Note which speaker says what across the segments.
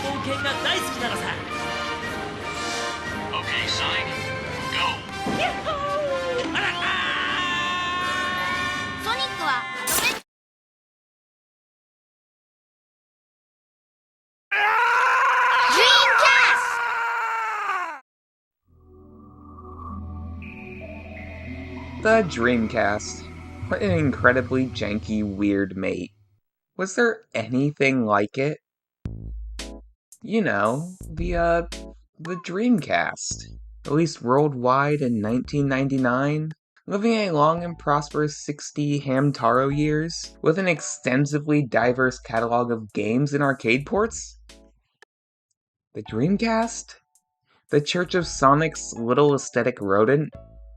Speaker 1: 冒険が大好きなのさ。
Speaker 2: Okay, sign. Go.
Speaker 1: あら
Speaker 3: ソニックはアドベン Dreamcast!
Speaker 4: The Dreamcast. What an incredibly janky, weird mate. Was there anything like it? You know, the Dreamcast. Released worldwide in 1999, living a long and prosperous 60 Hamtaro years, with an extensively diverse catalog of games and arcade ports? The Dreamcast? The Church of Sonic's little aesthetic rodent?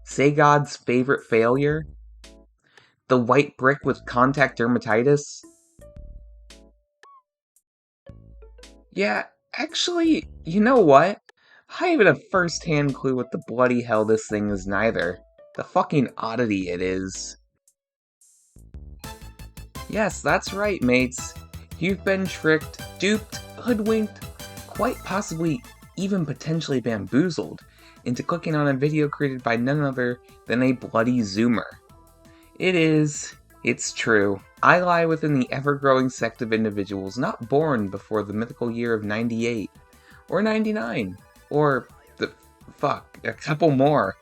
Speaker 4: Segod's favorite failure? The white brick with contact dermatitis? Yeah, actually, you know what? I haven't a first-hand clue what the bloody hell this thing is neither. The fucking oddity it is. Yes, that's right, mates. You've been tricked, duped, hoodwinked, quite possibly even potentially bamboozled into clicking on a video created by none other than a bloody Zoomer. It's true. I lie within the ever-growing sect of individuals not born before the mythical year of 98, or 99, or a couple more.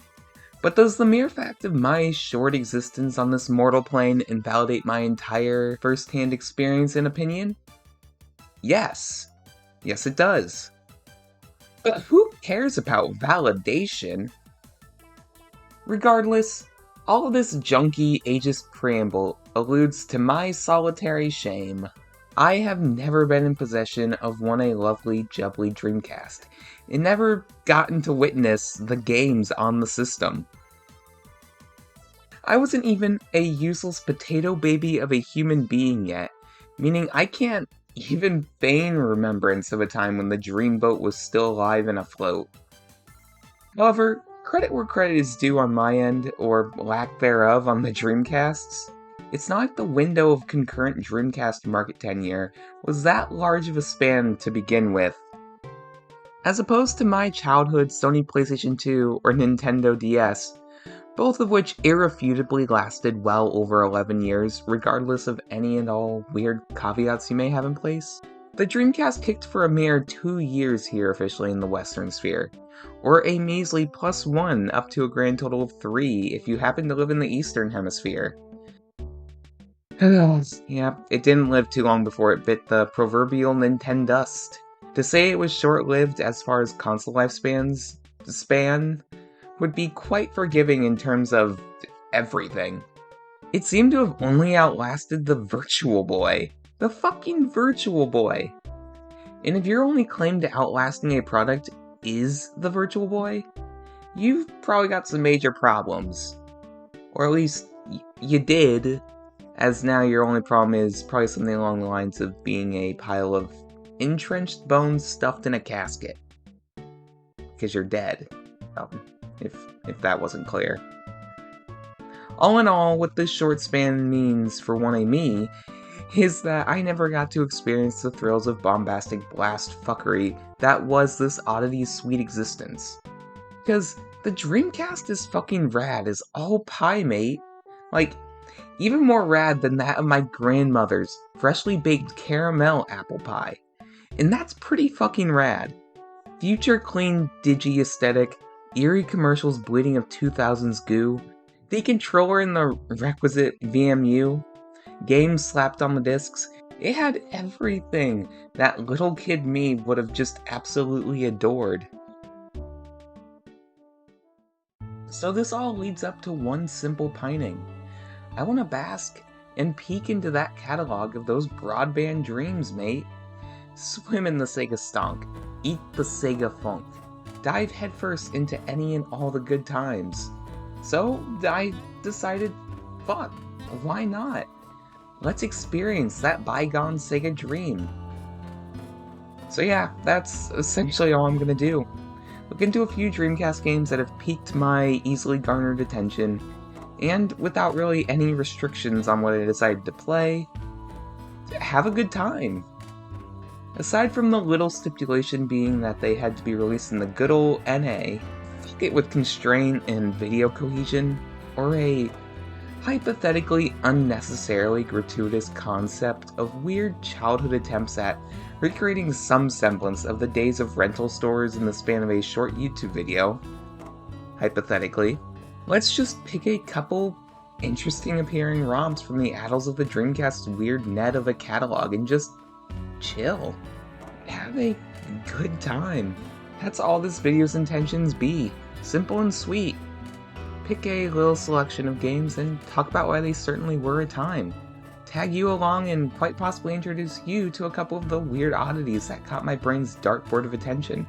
Speaker 4: But does the mere fact of my short existence on this mortal plane invalidate my entire first-hand experience and opinion? Yes. Yes, it does. But who cares about validation? Regardless, all of this junky, ageist preamble alludes to my solitary shame. I have never been in possession of a lovely, jubbly Dreamcast, and never gotten to witness the games on the system. I wasn't even a useless potato baby of a human being yet, meaning I can't even feign remembrance of a time when the Dreamboat was still alive and afloat. However, credit where credit is due on my end, or lack thereof on the Dreamcasts. It's not like the window of concurrent Dreamcast market tenure was that large of a span to begin with. As opposed to my childhood Sony PlayStation 2 or Nintendo DS, both of which irrefutably lasted well over 11 years, regardless of any and all weird caveats you may have in place. The Dreamcast kicked for a mere 2 years here officially in the Western Sphere, or a measly +1 up to a grand total of 3 if you happen to live in the Eastern Hemisphere. Yeah, it didn't live too long before it bit the proverbial Nintendust. To say it was short-lived as far as console lifespans span would be quite forgiving in terms of everything. It seemed to have only outlasted the Virtual Boy. The fucking Virtual Boy! And if your only claim to outlasting a product is the Virtual Boy, you've probably got some major problems. Or at least, you did, as now your only problem is probably something along the lines of being a pile of entrenched bones stuffed in a casket. Because you're dead. If that wasn't clear. All in all, what this short span means for me is that I never got to experience the thrills of bombastic blast fuckery that was this oddity's sweet existence. Because the Dreamcast is fucking rad as all pie, mate. Like, even more rad than that of my grandmother's freshly baked caramel apple pie. And that's pretty fucking rad. Future clean, digi aesthetic, eerie commercials bleeding of 2000s goo, the controller in the requisite VMU, games slapped on the discs. It had everything that little kid me would have just absolutely adored. So this all leads up to one simple pining. I want to bask and peek into that catalog of those broadband dreams, mate. Swim in the Sega stonk, eat the Sega funk, dive headfirst into any and all the good times. So I decided, fuck, why not? Let's experience that bygone Sega dream. So yeah, that's essentially all I'm gonna do. Look into a few Dreamcast games that have piqued my easily garnered attention, and without really any restrictions on what I decided to play, have a good time. Aside from the little stipulation being that they had to be released in the good old NA, fuck it with constraint and video cohesion, or a hypothetically unnecessarily gratuitous concept of weird childhood attempts at recreating some semblance of the days of rental stores in the span of a short YouTube video. Hypothetically, let's just pick a couple interesting appearing ROMs from the annals of the Dreamcast's weird net of a catalog and just chill. Have a good time. That's all this video's intentions be. Simple and sweet. Pick a little selection of games and talk about why they certainly were a time. Tag you along and quite possibly introduce you to a couple of the weird oddities that caught my brain's dartboard of attention,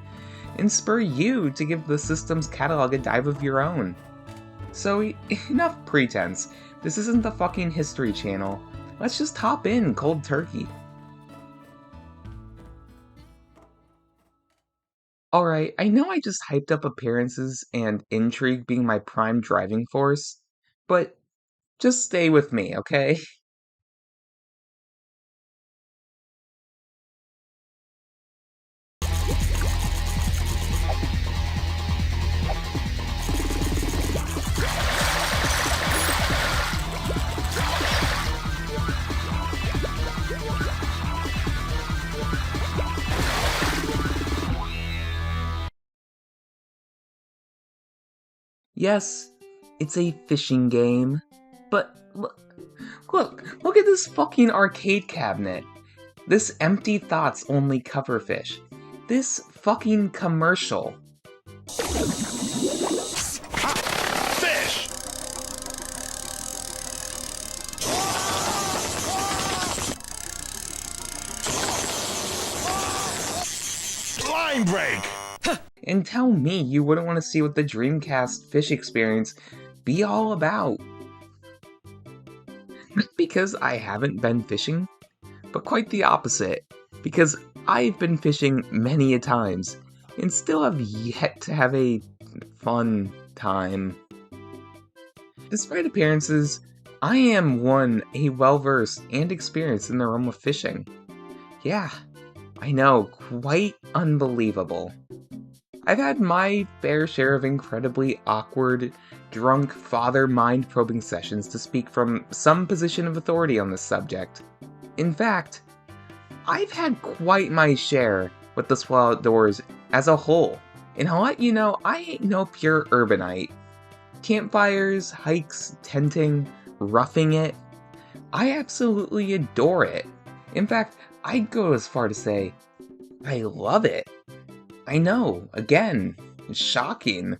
Speaker 4: and spur you to give the system's catalog a dive of your own. So enough pretense. This isn't the fucking History Channel. Let's just hop in cold turkey. Alright, I know I just hyped up appearances and intrigue being my prime driving force, but just stay with me, okay? Yes, it's a fishing game, but look at this fucking arcade cabinet. This empty thoughts only cover fish. This fucking commercial.
Speaker 2: Fish! Line break!
Speaker 4: And tell me you wouldn't want to see what the Dreamcast fish experience be all about. Not because I haven't been fishing, but quite the opposite, because I've been fishing many a times, and still have yet to have a fun time. Despite appearances, I am a well-versed and experienced in the realm of fishing. Yeah, I know, quite unbelievable. I've had my fair share of incredibly awkward, drunk father mind-probing sessions to speak from some position of authority on this subject. In fact, I've had quite my share with the Swell Outdoors as a whole, and I'll let you know I ain't no pure urbanite. Campfires, hikes, tenting, roughing it, I absolutely adore it. In fact, I'd go as far to say, I love it. I know, again, shocking.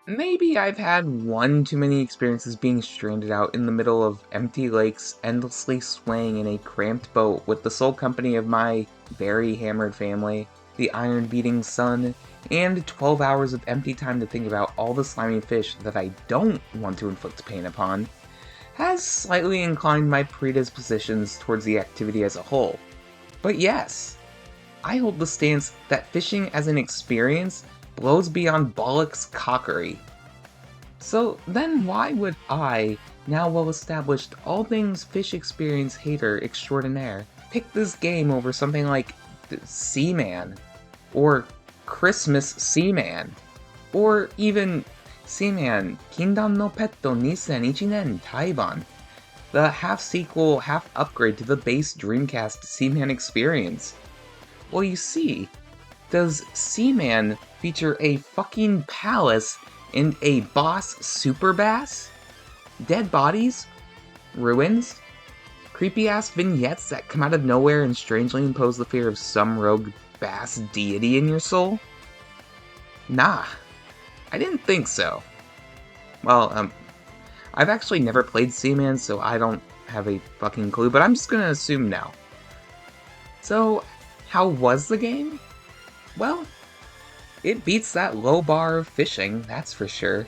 Speaker 4: Maybe I've had one too many experiences being stranded out in the middle of empty lakes, endlessly swaying in a cramped boat with the sole company of my very hammered family, the iron-beating sun, and 12 hours of empty time to think about all the slimy fish that I don't want to inflict pain upon, has slightly inclined my predispositions towards the activity as a whole. But yes, I hold the stance that fishing as an experience blows beyond bollocks cockery. So then why would I, now well-established all things fish experience hater extraordinaire, pick this game over something like Seaman, or Christmas Seaman, or even Seaman Kingdom no Petto 2001 Taiban, the half-sequel, half-upgrade to the base Dreamcast Seaman experience? Well, you see, does Seaman feature a fucking palace and a boss super bass? Dead bodies? Ruins? Creepy-ass vignettes that come out of nowhere and strangely impose the fear of some rogue bass deity in your soul? Nah, I didn't think so. Well, I've actually never played Seaman, so I don't have a fucking clue, but I'm just gonna assume no. So, how was the game? Well, it beats that low bar of fishing, that's for sure.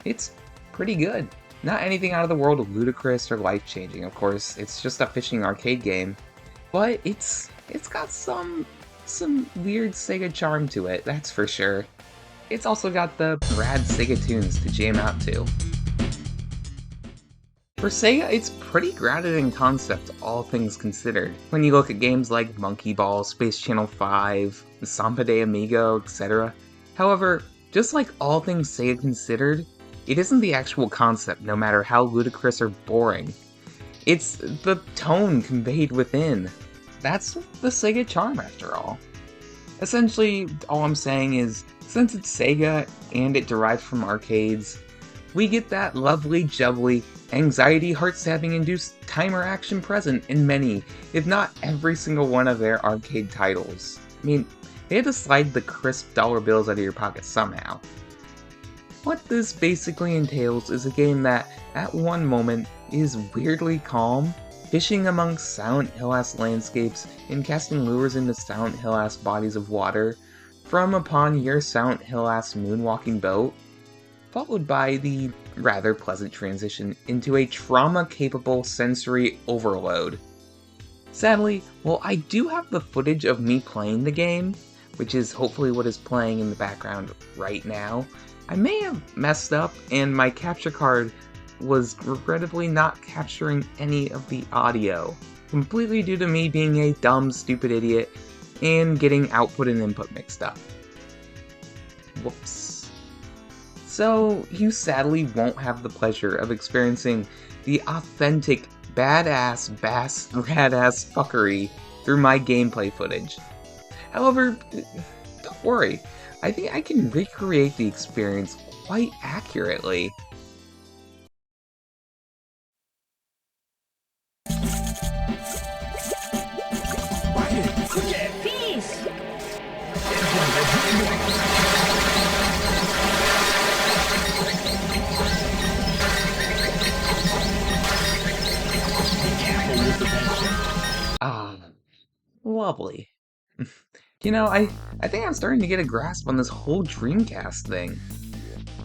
Speaker 4: It's pretty good. Not anything out of the world of ludicrous or life-changing, of course. It's just a fishing arcade game. But it's got some weird Sega charm to it, that's for sure. It's also got the rad Sega tunes to jam out to. For Sega, it's pretty grounded in concept, all things considered. When you look at games like Monkey Ball, Space Channel 5, Samba de Amigo, etc. However, just like all things Sega considered, it isn't the actual concept, no matter how ludicrous or boring. It's the tone conveyed within. That's the Sega charm, after all. Essentially, all I'm saying is, since it's Sega and it derived from arcades, we get that lovely, jubbly, anxiety, heart-stabbing induced timer action present in many, if not every single one of their arcade titles. I mean, they had to slide the crisp dollar bills out of your pocket somehow. What this basically entails is a game that, at one moment, is weirdly calm, fishing amongst Silent Hill-esque landscapes and casting lures into Silent Hill-esque bodies of water, from upon your Silent Hill-esque moonwalking boat, followed by the rather pleasant transition into a trauma-capable sensory overload. Sadly, while I do have the footage of me playing the game, which is hopefully what is playing in the background right now, I may have messed up and my capture card was regrettably not capturing any of the audio, completely due to me being a dumb, stupid idiot and getting output and input mixed up. Whoops. So, you sadly won't have the pleasure of experiencing the authentic badass radass fuckery through my gameplay footage. However, don't worry, I think I can recreate the experience quite accurately.
Speaker 1: Peace!
Speaker 4: Ah, lovely. You know, I think I'm starting to get a grasp on this whole Dreamcast thing.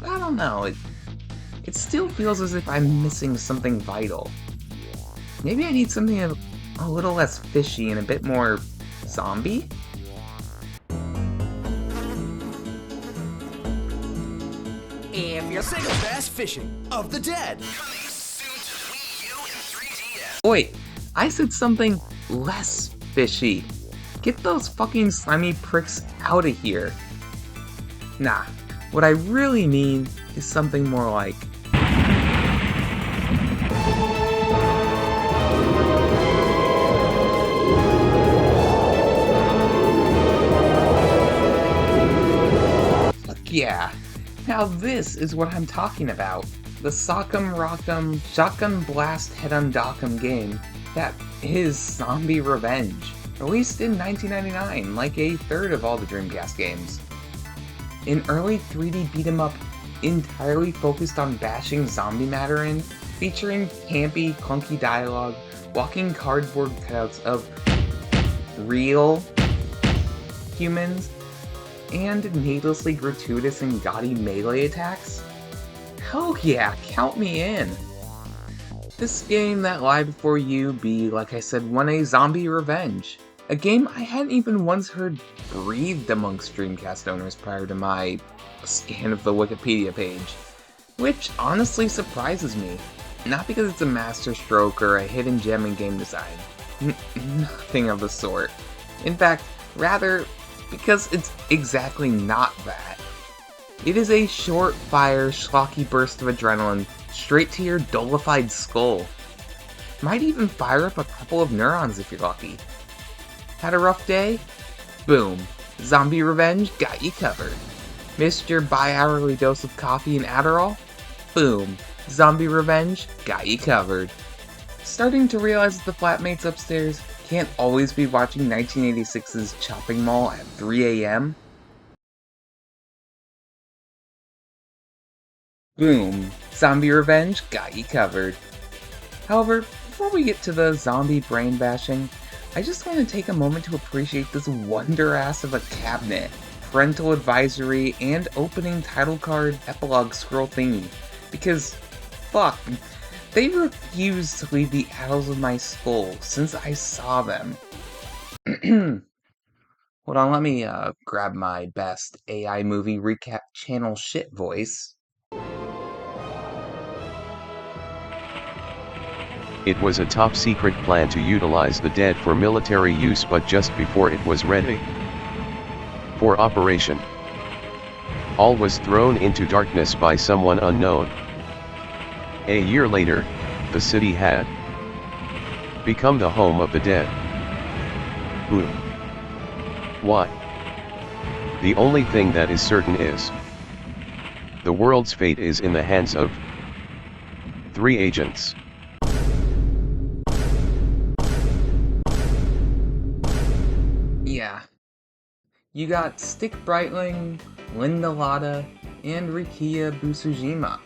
Speaker 4: I don't know, it still feels as if I'm missing something vital. Maybe I need something a little less fishy and a bit more zombie?
Speaker 5: If you're
Speaker 2: Sega Bass Fishing of the Dead.
Speaker 4: Wait, I said something less fishy. Get those fucking slimy pricks out of here. Nah, what I really mean is something more like... Fuck yeah. Now this is what I'm talking about. The Sock'em Rock'em Shotgun Blast Head-on-Dock'em game that is Zombie Revenge, released in 1999, like a third of all the Dreamcast games. An early 3D beat-em-up entirely focused on bashing zombie matter in, featuring campy, clunky dialogue, walking cardboard cutouts of real humans, and needlessly gratuitous and gaudy melee attacks? Hell yeah, count me in! This game that lied before you be, like I said, won a Zombie Revenge. A game I hadn't even once heard breathed amongst Dreamcast owners prior to my scan of the Wikipedia page. Which honestly surprises me. Not because it's a masterstroke or a hidden gem in game design. Nothing of the sort. In fact, rather, because it's exactly not that. It is a short-fire, schlocky burst of adrenaline straight to your dolified skull. Might even fire up a couple of neurons if you're lucky. Had a rough day? Boom. Zombie Revenge got you covered. Missed your bi-hourly dose of coffee and Adderall? Boom. Zombie Revenge got you covered. Starting to realize that the flatmates upstairs can't always be watching 1986's Chopping Mall at 3 a.m.? Boom. Zombie Revenge got you covered. However, before we get to the zombie brain bashing, I just want to take a moment to appreciate this wonder-ass of a cabinet, parental advisory, and opening title card epilogue scroll thingy. Because, fuck, they refuse to leave the annals of my skull since I saw them. Hold on, let me grab my best AI movie recap channel shit voice.
Speaker 6: It was a top-secret plan to utilize the dead for military use, but just before it was ready for operation, all was thrown into darkness by someone unknown. A year later, the city had become the home of the dead. Who? Why? The only thing that is certain is the world's fate is in the hands of 3 agents.
Speaker 4: Yeah. You got Stick Brightling, Linda Latta, and Rikia Busujima,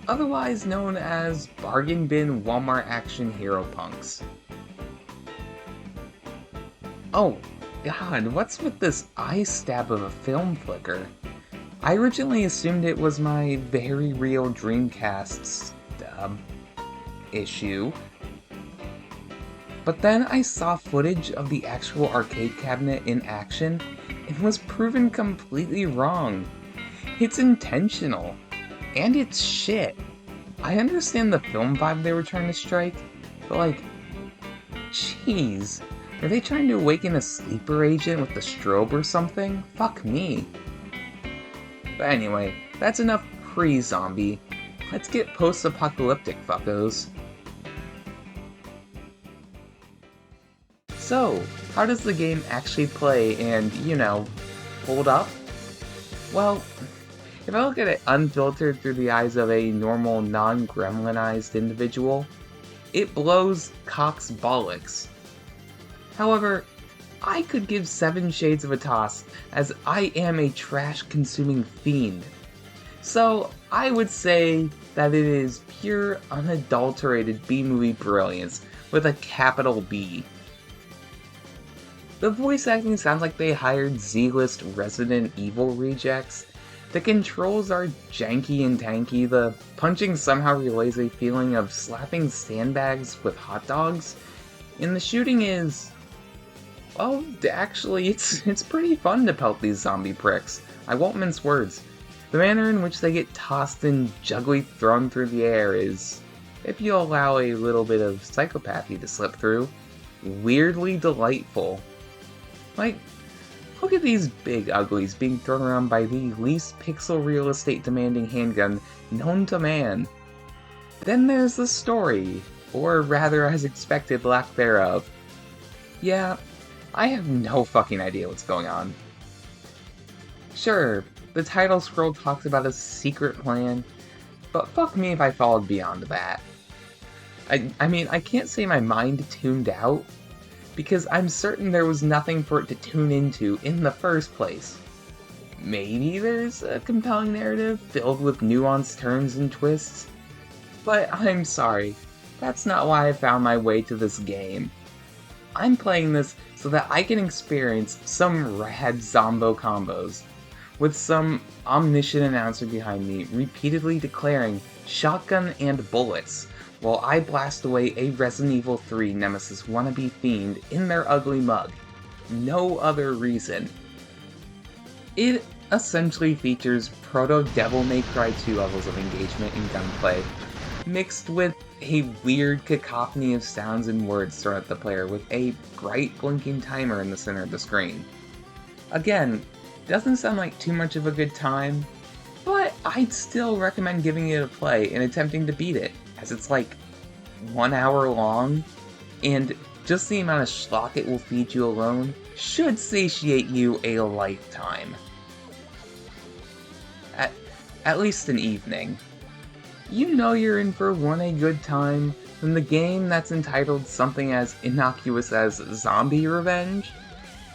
Speaker 4: otherwise known as Bargain Bin Walmart Action Hero Punks. Oh, God, what's with this eye stab of a film flicker? I originally assumed it was my very real Dreamcast issue. But then I saw footage of the actual arcade cabinet in action and was proven completely wrong. It's intentional. And it's shit. I understand the film vibe they were trying to strike, but like, jeez. Are they trying to awaken a sleeper agent with the strobe or something? Fuck me. But anyway, that's enough pre-zombie. Let's get post-apocalyptic, fuckos. So, how does the game actually play and, hold up? Well, if I look at it unfiltered through the eyes of a normal, non-gremlinized individual, it blows cock's bollocks. However, I could give 7 shades of a toss, as I am a trash-consuming fiend. So, I would say that it is pure, unadulterated B-movie brilliance, with a capital B. The voice acting sounds like they hired Z-list Resident Evil rejects. The controls are janky and tanky, the punching somehow relays a feeling of slapping sandbags with hot dogs, and the shooting is... well, actually, it's pretty fun to pelt these zombie pricks. I won't mince words. The manner in which they get tossed and juggly thrown through the air is, if you allow a little bit of psychopathy to slip through, weirdly delightful. Like, look at these big uglies being thrown around by the least pixel real estate demanding handgun known to man. Then there's the story, or rather as expected, lack thereof. Yeah, I have no fucking idea what's going on. Sure, the title scroll talks about a secret plan, but fuck me if I followed beyond that. I mean, I can't say my mind tuned out, because I'm certain there was nothing for it to tune into in the first place. Maybe there's a compelling narrative filled with nuanced turns and twists, but I'm sorry, that's not why I found my way to this game. I'm playing this so that I can experience some rad zombo combos, with some omniscient announcer behind me repeatedly declaring shotgun and bullets, while I blast away a Resident Evil 3 Nemesis wannabe fiend in their ugly mug. No other reason. It essentially features proto-Devil May Cry 2 levels of engagement and gunplay, mixed with a weird cacophony of sounds and words thrown at the player with a bright blinking timer in the center of the screen. Again, doesn't sound like too much of a good time, but I'd still recommend giving it a play and attempting to beat it, as it's like 1 hour long, and just the amount of schlock it will feed you alone should satiate you a lifetime. At least an evening. You know you're in for a good time when the game that's entitled something as innocuous as Zombie Revenge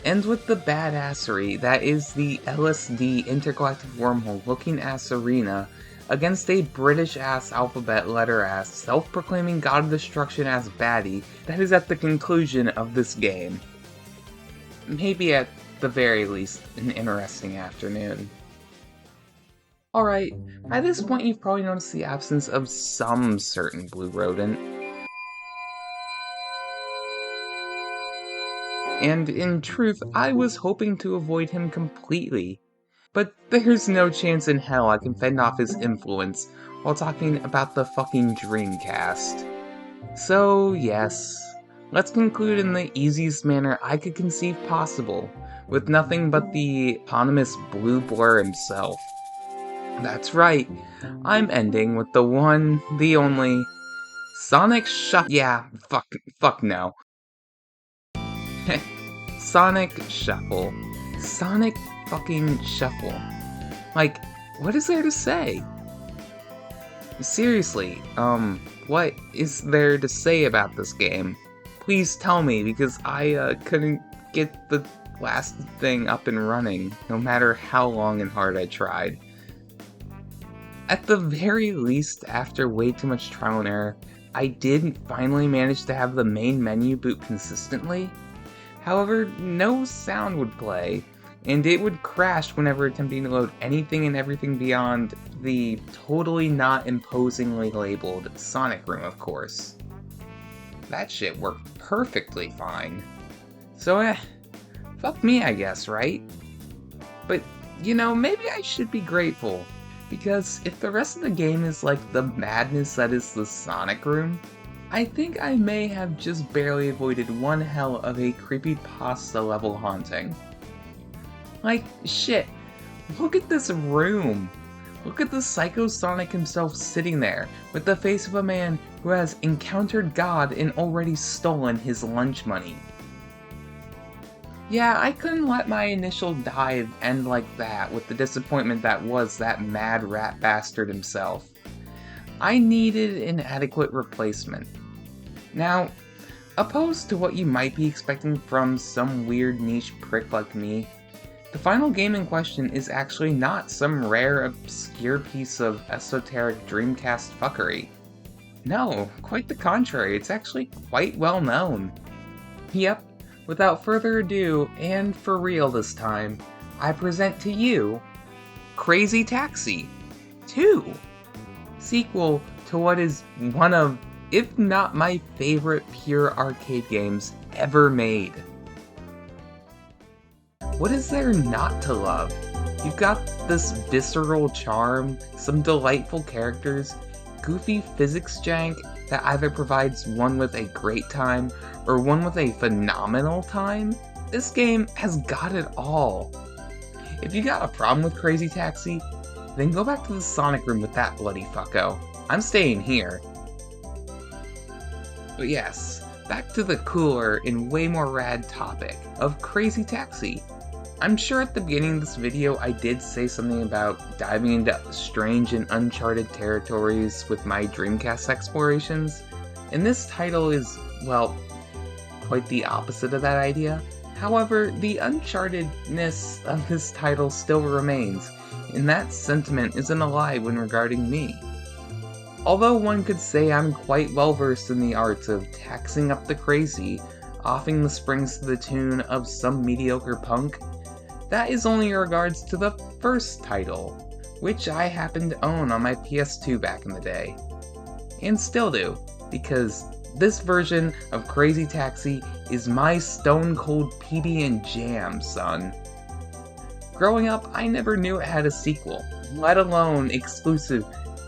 Speaker 4: ends with the badassery that is the LSD intergalactic wormhole looking ass arena against a British-ass alphabet letter-ass self-proclaiming god of destruction ass baddie that is at the conclusion of this game. Maybe at the very least an interesting afternoon. Alright, by this point you've probably noticed the absence of some certain blue rodent. And in truth, I was hoping to avoid him completely. But there's no chance in hell I can fend off his influence while talking about the fucking Dreamcast. So, yes, let's conclude in the easiest manner I could conceive possible, with nothing but the eponymous blue blur himself. That's right, I'm ending with the one, the only, Sonic yeah, fuck no. Sonic Shuffle. Sonic fucking Shuffle. Like, what is there to say? Seriously, what is there to say about this game? Please tell me, because I couldn't get the last thing up and running, no matter how long and hard I tried. At the very least, after way too much trial and error, I did finally manage to have the main menu boot consistently. However, no sound would play, and it would crash whenever attempting to load anything and everything beyond the totally not imposingly labeled Sonic Room, of course. That shit worked perfectly fine. So fuck me, I guess, right? But, you know, maybe I should be grateful, because if the rest of the game is like the madness that is the Sonic Room, I think I may have just barely avoided one hell of a creepypasta level haunting. Like, shit, look at this room! Look at the Psycho Sonic himself sitting there, with the face of a man who has encountered God and already stolen his lunch money. Yeah, I couldn't let my initial dive end like that with the disappointment that was that mad rat bastard himself. I needed an adequate replacement. Now, opposed to what you might be expecting from some weird niche prick like me, the final game in question is actually not some rare, obscure piece of esoteric Dreamcast fuckery. No, quite the contrary, it's actually quite well known. Yep, without further ado, and for real this time, I present to you Crazy Taxi 2, sequel to what is one of, if not my favorite pure arcade games ever made. What is there not to love? You've got this visceral charm, some delightful characters, goofy physics jank that either provides one with a great time or one with a phenomenal time. This game has got it all. If you got a problem with Crazy Taxi, then go back to the Sonic Room with that bloody fucko. I'm staying here. But yes, back to the cooler and way more rad topic of Crazy Taxi. I'm sure at the beginning of this video I did say something about diving into strange and uncharted territories with my Dreamcast explorations, and this title is, well, quite the opposite of that idea. However, the unchartedness of this title still remains, and that sentiment isn't a lie when regarding me. Although one could say I'm quite well versed in the arts of taxing up the crazy, offing the springs to the tune of some mediocre punk, that is only in regards to the first title, which I happened to own on my PS2 back in the day. And still do, because this version of Crazy Taxi is my stone cold PB and jam, son. Growing up, I never knew it had a sequel, let alone exclusive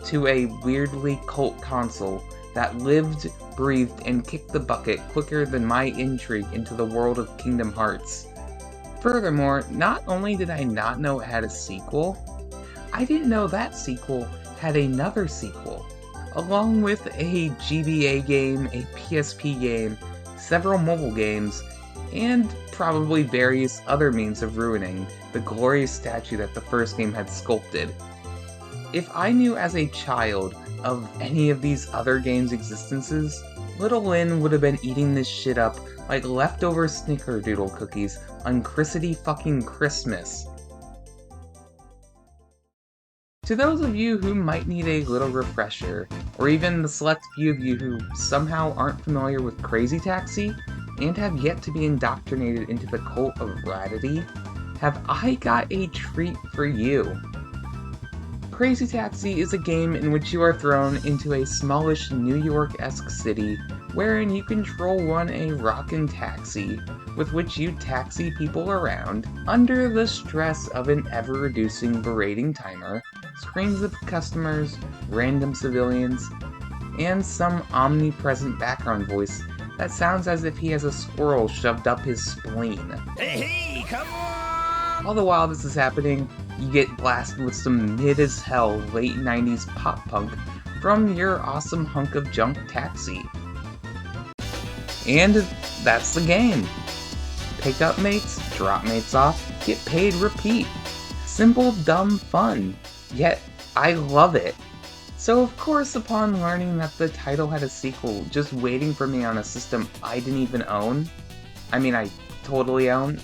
Speaker 4: to a weirdly cult console that lived, breathed, and kicked the bucket quicker than my intrigue into the world of Kingdom Hearts. Furthermore, not only did I not know it had a sequel, I didn't know that sequel had another sequel, along with a GBA game, a PSP game, several mobile games, and probably various other means of ruining the glorious statue that the first game had sculpted. If I knew as a child of any of these other games' existences, little Lynn would have been eating this shit up like leftover snickerdoodle cookies on Chrisity fucking Christmas. To those of you who might need a little refresher, or even the select few of you who somehow aren't familiar with Crazy Taxi, and have yet to be indoctrinated into the cult of Radity, have I got a treat for you. Crazy Taxi is a game in which you are thrown into a smallish New York-esque city wherein you control a rockin' taxi with which you taxi people around under the stress of an ever-reducing berating timer, screens of customers, random civilians, and some omnipresent background voice that sounds as if he has a squirrel shoved up his spleen.
Speaker 1: Hey, come on!
Speaker 4: All the while this is happening, you get blasted with some mid-as-hell late 90s pop-punk from your awesome hunk of junk Taxi. And that's the game. Pick up mates, drop mates off, get paid, repeat. Simple, dumb fun. Yet, I love it. So of course, upon learning that the title had a sequel just waiting for me on a system I didn't even own, I totally own,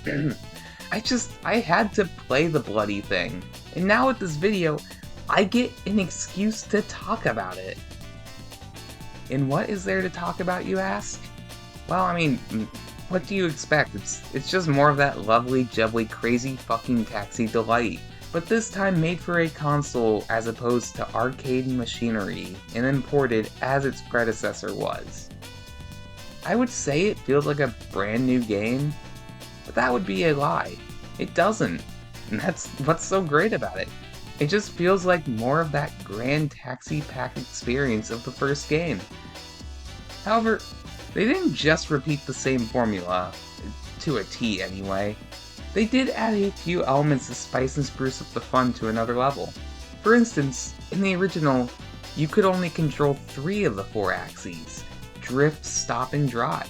Speaker 4: I had to play the bloody thing. And now with this video, I get an excuse to talk about it. And what is there to talk about, you ask? Well, what do you expect? It's just more of that lovely, jubbly, crazy fucking Taxi delight. But this time made for a console as opposed to arcade machinery, and imported as its predecessor was. I would say it feels like a brand new game, but that would be a lie. It doesn't, and that's what's so great about it. It just feels like more of that grand Taxi pack experience of the first game. However, they didn't just repeat the same formula, to a T anyway. They did add a few elements to spice and spruce up the fun to another level. For instance, in the original, you could only control 3 of the 4 axes: drift, stop, and drive.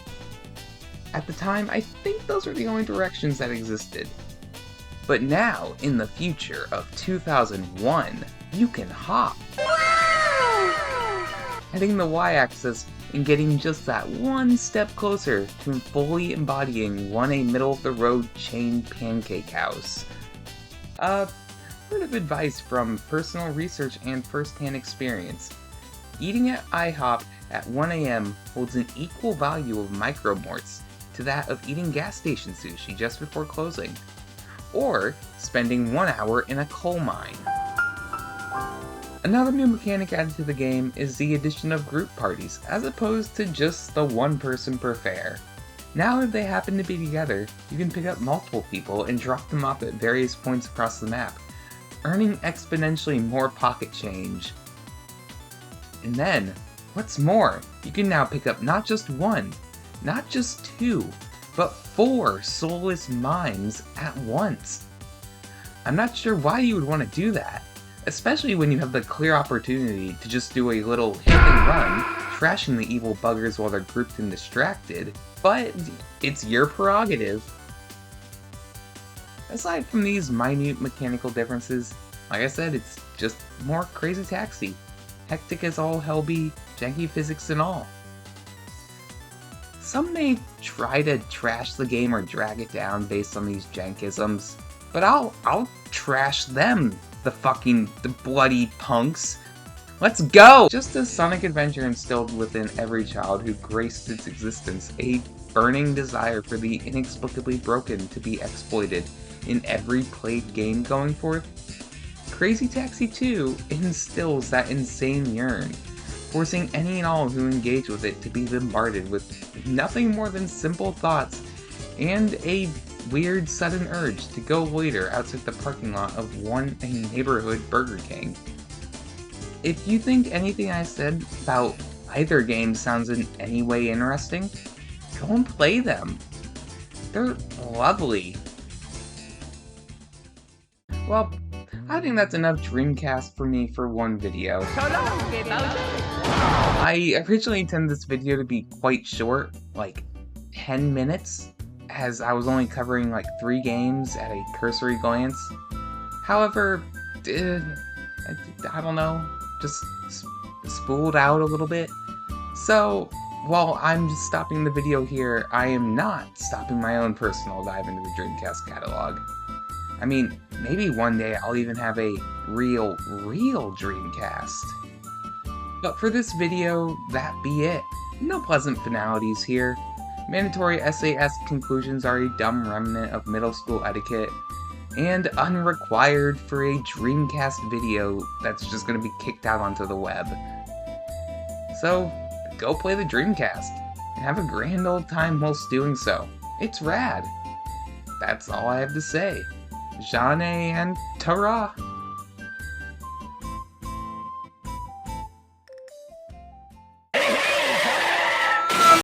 Speaker 4: At the time, I think those were the only directions that existed. But now, in the future of 2001, you can hop. Heading the Y-axis and getting just that one step closer to fully embodying a middle-of-the-road chain pancake house. Word of advice from personal research and first-hand experience. Eating at IHOP at 1 AM holds an equal value of micromorts to that of eating gas station sushi just before closing, or spending 1 hour in a coal mine. Another new mechanic added to the game is the addition of group parties, as opposed to just the one person per fare. Now if they happen to be together, you can pick up multiple people and drop them off at various points across the map, earning exponentially more pocket change. And then, what's more, you can now pick up not just 1, not just 2, but 4 soulless mimes at once. I'm not sure why you would want to do that, especially when you have the clear opportunity to just do a little hit and run, trashing the evil buggers while they're grouped and distracted, but it's your prerogative. Aside from these minute mechanical differences, like I said, it's just more Crazy Taxi. Hectic as all hell be, janky physics and all. Some may try to trash the game or drag it down based on these jankisms, but I'll trash them, the bloody punks. Let's go! Just as Sonic Adventure instilled within every child who graced its existence a burning desire for the inexplicably broken to be exploited in every played game going forth, Crazy Taxi 2 instills that insane yearn, forcing any and all who engage with it to be bombarded with nothing more than simple thoughts and a weird sudden urge to go loiter outside the parking lot of a neighborhood Burger King. If you think anything I said about either game sounds in any way interesting, go and play them. They're lovely. Well, I think that's enough Dreamcast for me for one video. I originally intended this video to be quite short, like 10 minutes, as I was only covering like 3 games at a cursory glance. However, I don't know, just spooled out a little bit. So, while I'm just stopping the video here, I am not stopping my own personal dive into the Dreamcast catalog. Maybe one day I'll even have a real Dreamcast. But for this video, that be it. No pleasant finalities here. Mandatory SAS conclusions are a dumb remnant of middle school etiquette, and unrequired for a Dreamcast video that's just gonna be kicked out onto the web. So, go play the Dreamcast, and have a grand old time whilst doing so. It's rad. That's all I have to say. Jane and ta-ra!